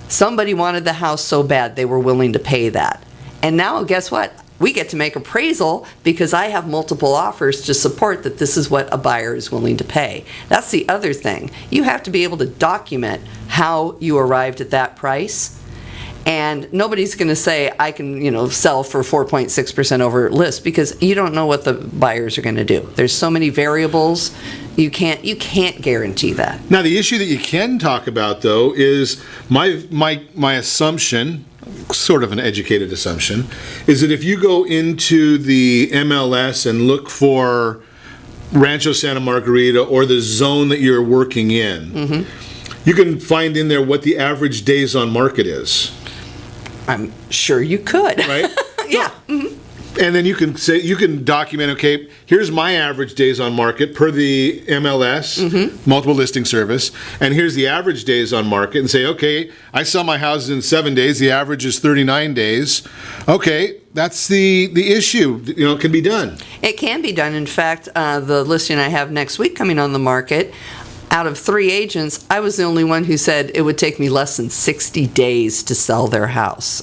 B: Somebody wanted the house so bad they were willing to pay that. And now guess what? We get to make appraisal because I have multiple offers to support that this is what a buyer is willing to pay. That's the other thing. You have to be able to document how you arrived at that price. And nobody's going to say, I can, sell for 4.6% over list, because you don't know what the buyers are going to do. There's so many variables. You can't guarantee that.
A: Now, the issue that you can talk about, though, is my assumption, sort of an educated assumption, is that if you go into the MLS and look for Rancho Santa Margarita or the zone that you're working in, you can find in there what the average days on market is.
B: I'm sure you could.
A: Right?
B: Yeah.
A: And then you can document, okay, here's my average days on market per the MLS, multiple listing service, and here's the average days on market, and say, okay, I sell my houses in 7 days, the average is 39 days. Okay, that's the issue. It can be done.
B: It can be done. In fact, the listing I have next week coming on the market, out of 3 agents, I was the only one who said it would take me less than 60 days to sell their house.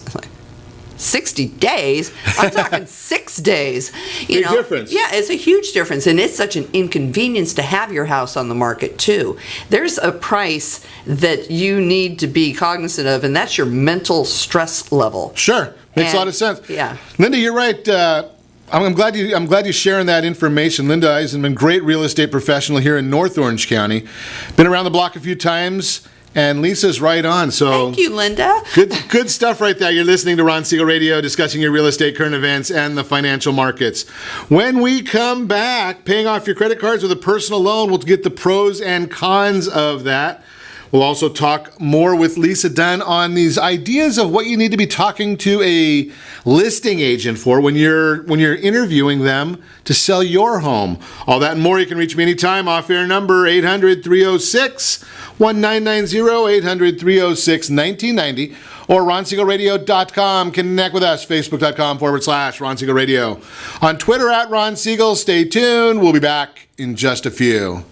B: 60 days? I'm talking 6 days.
A: Big difference.
B: Yeah, it's a huge difference, and it's such an inconvenience to have your house on the market too. There's a price that you need to be cognizant of, and that's your mental stress level.
A: Sure, makes a lot of sense.
B: Yeah,
A: Linda, you're right. I'm glad you're sharing that information. Linda Eisenman, great real estate professional here in North Orange County. Been around the block a few times. And Lisa's right on. So
B: thank you, Linda.
A: Good stuff right there. You're listening to Ron Siegel Radio, discussing your real estate, current events, and the financial markets. When we come back, paying off your credit cards with a personal loan, we'll get the pros and cons of that. We'll also talk more with Lisa Dunn on these ideas of what you need to be talking to a listing agent for when you're interviewing them to sell your home. All that and more. You can reach me anytime. Off-air number 800-306-1990, 800-306-1990, or RonSiegelRadio.com. Connect with us, Facebook.com/Ron Siegel Radio. On Twitter @Ron Siegel. Stay tuned. We'll be back in just a few.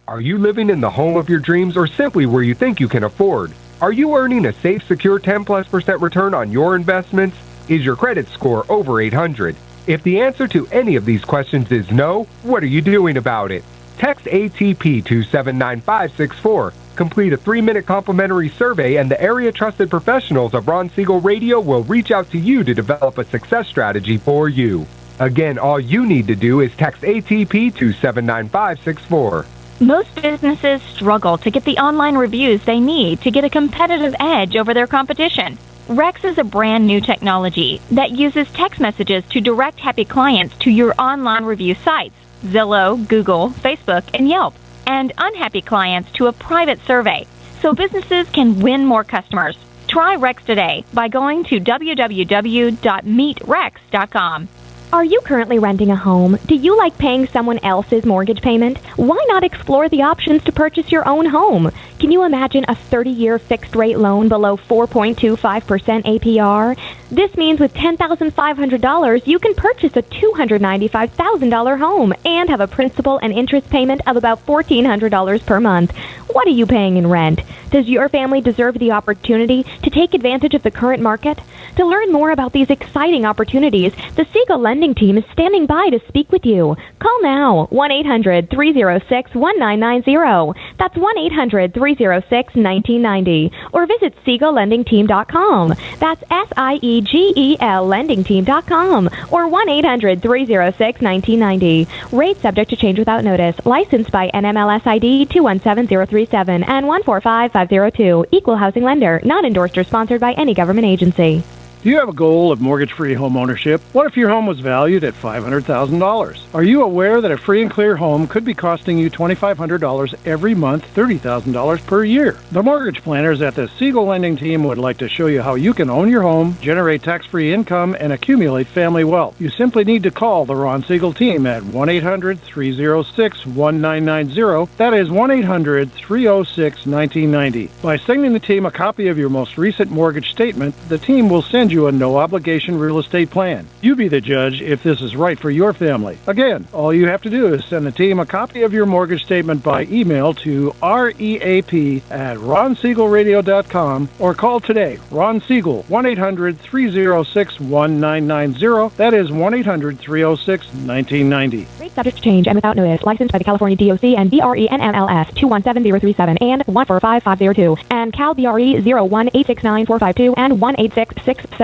C: Are you living in the home of your dreams or simply where you think you can afford? Are you earning a safe, secure 10+% return on your investments? Is your credit score over 800? If the answer to any of these questions is no, what are you doing about it? Text ATP to 79564. Complete a 3-minute complimentary survey, and the area trusted professionals of Ron Siegel Radio will reach out to you to develop a success strategy for you. Again, all you need to do is text ATP to 79564.
G: Most businesses struggle to get the online reviews they need to get a competitive edge over their competition. Rex is a brand new technology that uses text messages to direct happy clients to your online review sites, Zillow, Google, Facebook, and Yelp, and unhappy clients to a private survey, so businesses can win more customers. Try Rex today by going to www.meetrex.com. Are you currently renting a home? Do you like paying someone else's mortgage payment? Why not explore the options to purchase your own home? Can you imagine a 30-year fixed-rate loan below 4.25% APR? This means with $10,500, you can purchase a $295,000 home and have a principal and interest payment of about $1,400 per month. What are you paying in rent? Does your family deserve the opportunity to take advantage of the current market? To learn more about these exciting opportunities, the Siegel Lending Team is standing by to speak with you. Call now, 1-800-306-1990. That's 1-800-306-1990. Or visit SiegelLendingTeam.com. That's SIEGEL LendingTeam.com. Or 1-800-306-1990. Rate subject to change without notice. Licensed by NMLS ID 217037 and 145502. Equal housing lender. Not endorsed or sponsored by any government agency.
J: Do you have a goal of mortgage-free home ownership? What if your home was valued at $500,000? Are you aware that a free and clear home could be costing you $2,500 every month, $30,000 per year? The mortgage planners at the Siegel Lending Team would like to show you how you can own your home, generate tax-free income, and accumulate family wealth. You simply need to call the Ron Siegel Team at 1-800-306-1990. That is 1-800-306-1990. By sending the team a copy of your most recent mortgage statement, the team will send you a no-obligation real estate plan. You be the judge if this is right for your family. Again, all you have to do is send the team a copy of your mortgage statement by email to reap@ronsiegelradio.com or call today. Ron Siegel, 1-800-306-1990. That is 1-800-306-1990.
G: Rate subject to change and without notice. Licensed by the California DOC and BRE NMLS 217037 and 145502 and Cal BRE 01869452 and 1866775.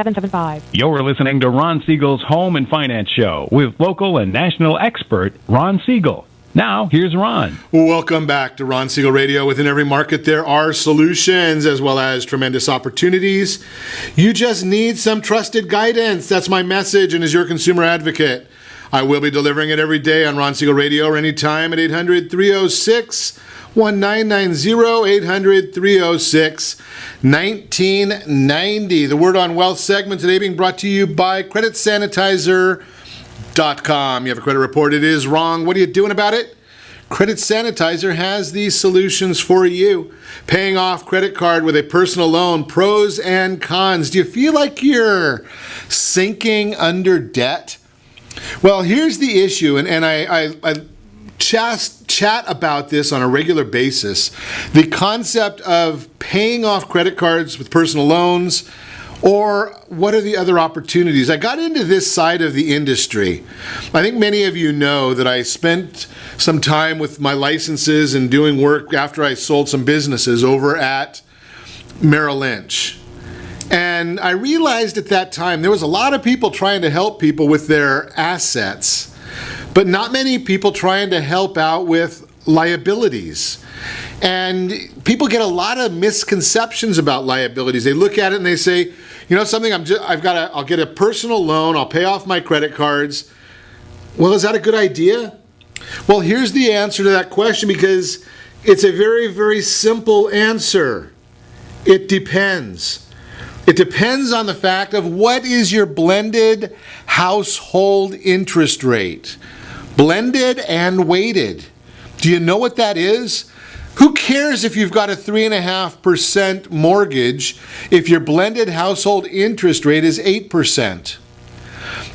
F: You're listening to Ron Siegel's Home and Finance Show with local and national expert Ron Siegel. Now, here's Ron.
A: Welcome back to Ron Siegel Radio. Within every market, there are solutions as well as tremendous opportunities. You just need some trusted guidance. That's my message, and as your consumer advocate, I will be delivering it every day on Ron Siegel Radio or anytime at 800-306-1990, 800-306-1990. The Word on Wealth segment today being brought to you by CreditSanitizer.com. You have a credit report, it is wrong. What are you doing about it? Credit Sanitizer has these solutions for you. Paying off credit card with a personal loan, pros and cons. Do you feel like you're sinking under debt? Well, here's the issue, and I chat about this on a regular basis. The concept of paying off credit cards with personal loans, or what are the other opportunities? I got into this side of the industry. I think many of you know that I spent some time with my licenses and doing work after I sold some businesses over at Merrill Lynch. And I realized at that time there was a lot of people trying to help people with their assets, but not many people trying to help out with liabilities. And people get a lot of misconceptions about liabilities. They look at it and they say, you know something, I'll get a personal loan, I'll pay off my credit cards. Well, is that a good idea? Well, here's the answer to that question, because it's a very, very simple answer. It depends. It depends on the fact of what is your blended household interest rate. Blended and weighted. Do you know what that is? Who cares if you've got a 3.5% mortgage if your blended household interest rate is 8%?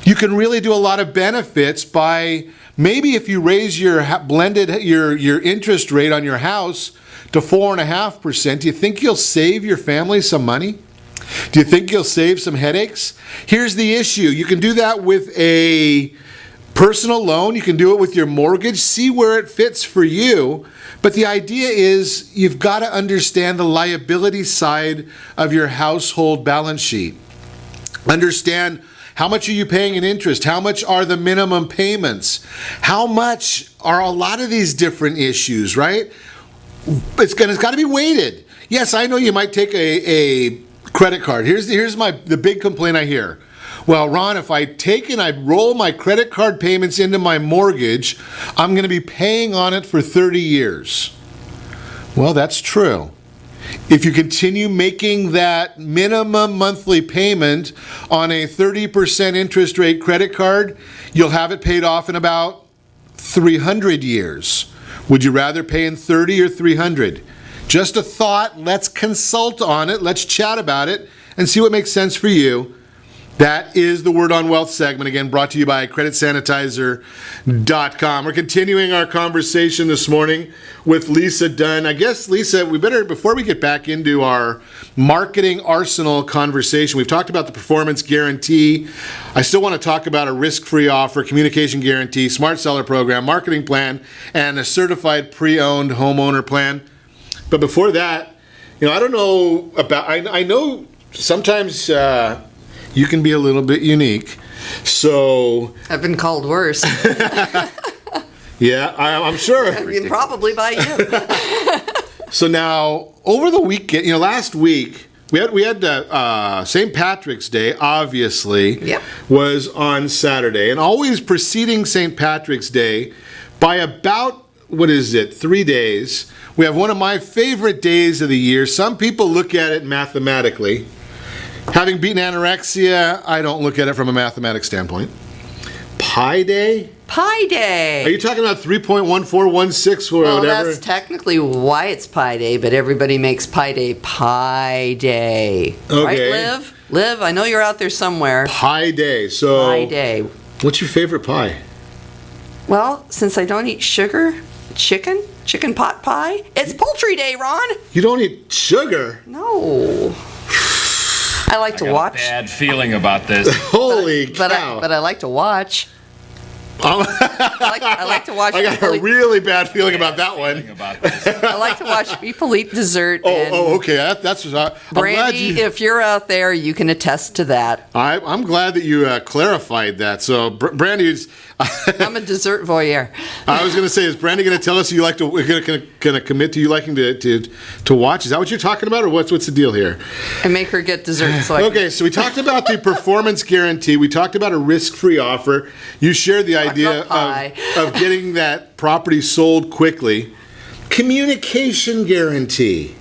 A: You can really do a lot of benefits by maybe if you raise your blended your interest rate on your house to 4.5%, do you think you'll save your family some money? Do you think you'll save some headaches? Here's the issue. You can do that with a personal loan. You can do it with your mortgage. See where it fits for you. But the idea is you've got to understand the liability side of your household balance sheet. Understand how much are you paying in interest? How much are the minimum payments? How much are a lot of these different issues, right? It's got to be weighted. Yes, I know you might take a credit card. Here's the big complaint I hear. Well, Ron, if I take and I roll my credit card payments into my mortgage, I'm going to be paying on it for 30 years. Well, that's true. if you continue making that minimum monthly payment on a 30% interest rate credit card, you'll have it paid off in about 300 years. Would you rather pay in 30 or 300? Just a thought. Let's consult on it. Let's chat about it and see what makes sense for you. That is the Word on Wealth segment, again, brought to you by creditsanitizer.com. We're continuing our conversation this morning with Lisa Dunn. I guess, Lisa, we better, before we get back into our marketing arsenal conversation, we've talked about the performance guarantee. I still want to talk about a risk-free offer, communication guarantee, smart seller program, marketing plan, and a certified pre-owned homeowner plan. But before that, I don't know about, I know sometimes you can be a little bit unique. So
B: I've been called worse.
A: Yeah, I'm sure.
B: Probably by you.
A: So now, over the weekend, last week, we had St. Patrick's Day, obviously, was on Saturday. And always preceding St. Patrick's Day, by about, 3 days, we have one of my favorite days of the year. Some people look at it mathematically. Having beaten anorexia, I don't look at it from a mathematics standpoint. Pi Day?
B: Pi Day.
A: Are you talking about 3.1416 or
B: well,
A: whatever?
B: That's technically why it's Pi Day, but everybody makes Pi Day Pi Day.
A: Okay.
B: Right, Liv, I know you're out there somewhere.
A: Pi Day. So,
B: Pi Day.
A: What's your favorite pie?
B: Well, since I don't eat sugar, chicken pot pie, it's Poultry Day, Ron.
A: You don't eat sugar?
B: No. I like to watch.
H: I got a bad feeling about this.
A: Holy cow.
B: But I like to watch. I like to watch.
A: I got a really bad feeling about that one.
B: I like to watch people eat dessert.
A: Okay. That's
B: Brandy, if you're out there, you can attest to that.
A: I'm glad that you clarified that. So, Brandy's.
B: I'm a dessert voyeur.
A: I was going to say, is Brandy going to tell us you like to? We're going to commit to you liking to watch? Is that what you're talking about, or what's the deal here?
B: And make her get dessert.
A: So we talked about the performance guarantee. We talked about a risk-free offer. You shared the idea of getting that property sold quickly. Communication guarantee.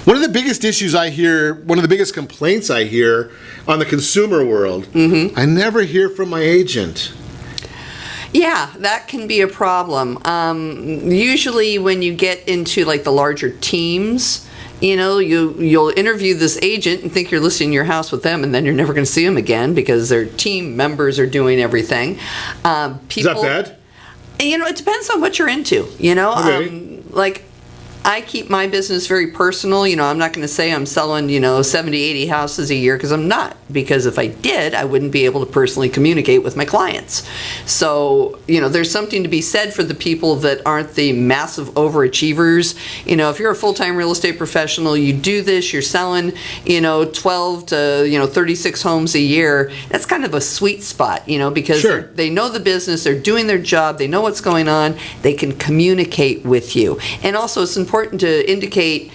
A: One of the biggest issues I hear, one of the biggest complaints I hear on the consumer world, I never hear from my agent.
B: Yeah, that can be a problem. Usually when you get into like the larger teams, you'll interview this agent and think you're listing your house with them, and then you're never going to see them again because their team members are doing everything.
A: Is that bad?
B: It depends on what you're into.
A: Okay.
B: I keep my business very personal. I'm not going to say I'm selling, 70, 80 houses a year, because I'm not. Because if I did, I wouldn't be able to personally communicate with my clients. So, there's something to be said for the people that aren't the massive overachievers. If you're a full-time real estate professional, you do this, you're selling, 12 to, 36 homes a year. That's kind of a sweet spot, because they know the business, they're doing their job, they know what's going on, they can communicate with you. And also, it's important to indicate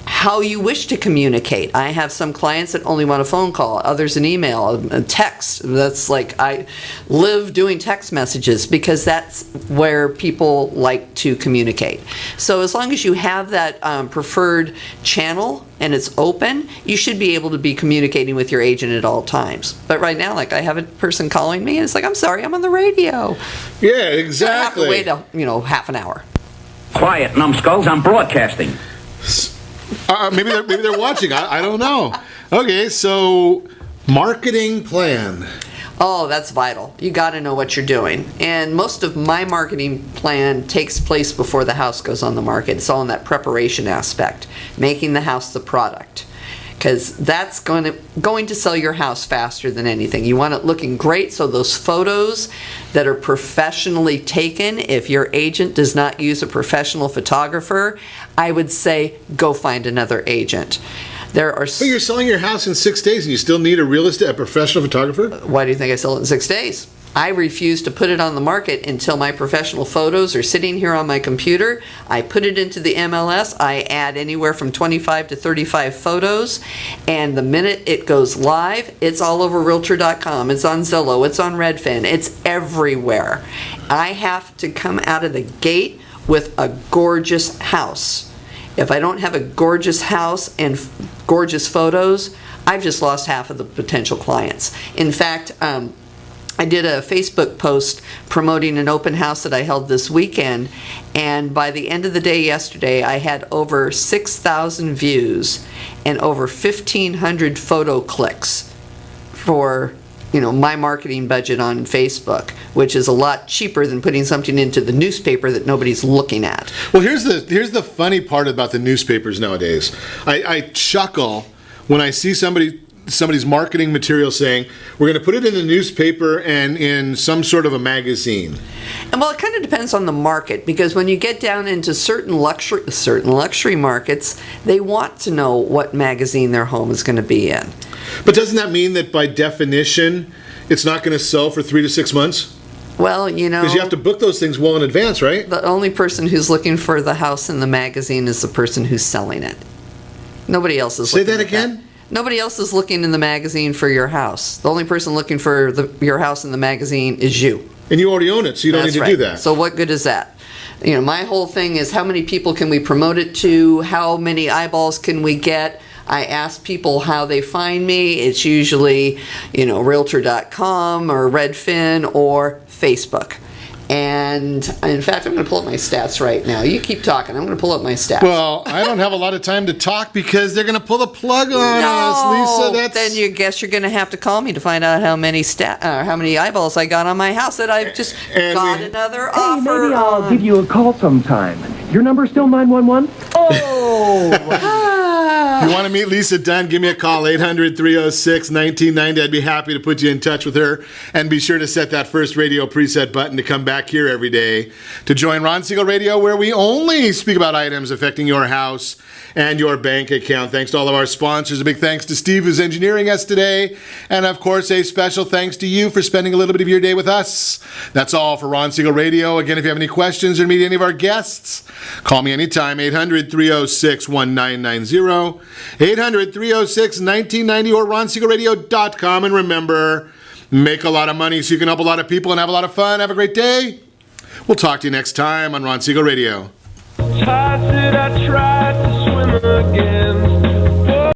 B: how you wish to communicate. I have some clients that only want a phone call, others an email, a text. That's like, I live doing text messages because that's where people like to communicate. So as long as you have that preferred channel and it's open, you should be able to be communicating with your agent at all times. But right now, I have a person calling me and it's like, I'm sorry, I'm on the radio.
A: Yeah, exactly.
B: I have to wait half an hour.
D: Quiet, numbskulls, I'm broadcasting.
A: Maybe they're watching. I don't know. Okay, so marketing plan.
B: Oh, that's vital. You got to know what you're doing. And most of my marketing plan takes place before the house goes on the market. It's all in that preparation aspect, making the house the product. Because that's going to sell your house faster than anything. You want it looking great, so those photos that are professionally taken, if your agent does not use a professional photographer, I would say go find another agent. But
A: you're selling your house in 6 days and you still need a professional photographer?
B: Why do you think I sell it in 6 days? I refuse to put it on the market until my professional photos are sitting here on my computer. I put it into the MLS. I add anywhere from 25 to 35 photos. And the minute it goes live, it's all over Realtor.com. It's on Zillow. It's on Redfin. It's everywhere. I have to come out of the gate with a gorgeous house. If I don't have a gorgeous house and gorgeous photos, I've just lost half of the potential clients. In fact, I did a Facebook post promoting an open house that I held this weekend, and by the end of the day yesterday, I had over 6,000 views and over 1,500 photo clicks for, my marketing budget on Facebook, which is a lot cheaper than putting something into the newspaper that nobody's looking at.
A: Well, here's the funny part about the newspapers nowadays. I chuckle when I see somebody's marketing material saying, we're going to put it in the newspaper and in some sort of a magazine.
B: And well, it kind of depends on the market, because when you get down into certain luxury markets, they want to know what magazine their home is going to be in.
A: But doesn't that mean that by definition, it's not going to sell for 3 to 6 months?
B: Well,
A: Because you have to book those things well in advance, right?
B: The only person who's looking for the house in the magazine is the person who's selling it. Nobody else is looking.
A: Say that again?
B: Nobody else is looking in the magazine for your house. The only person looking for your house in the magazine is you.
A: And you already own it, so you don't need to do that.
B: So what good is that? My whole thing is, how many people can we promote it to? How many eyeballs can we get? I ask people how they find me. It's usually, Realtor.com or Redfin or Facebook. And in fact, I'm going to pull up my stats right now. You keep talking. I'm going to pull up my stats.
A: Well, I don't have a lot of time to talk because they're going to pull the plug on us, Lisa.
B: Then you guess you're going to have to call me to find out how many eyeballs I got on my house that I've just got another offer.
I: Maybe I'll give you a call sometime. Your number still 911? Oh!
A: If you want to meet Lisa Dunn, give me a call, 800-306-1990. I'd be happy to put you in touch with her. And be sure to set that first radio preset button to come back here every day to join Ron Siegel Radio, where we only speak about items affecting your house and your bank account. Thanks to all of our sponsors. A big thanks to Steve, who's engineering us today. And of course, a special thanks to you for spending a little bit of your day with us. That's all for Ron Siegel Radio. Again, if you have any questions or meet any of our guests, call me anytime, 800-306-1990, 800-306-1990, or ronsiegelradio.com. And remember, make a lot of money so you can help a lot of people and have a lot of fun. Have a great day. We'll talk to you next time on Ron Siegel Radio.
K: Times that I tried to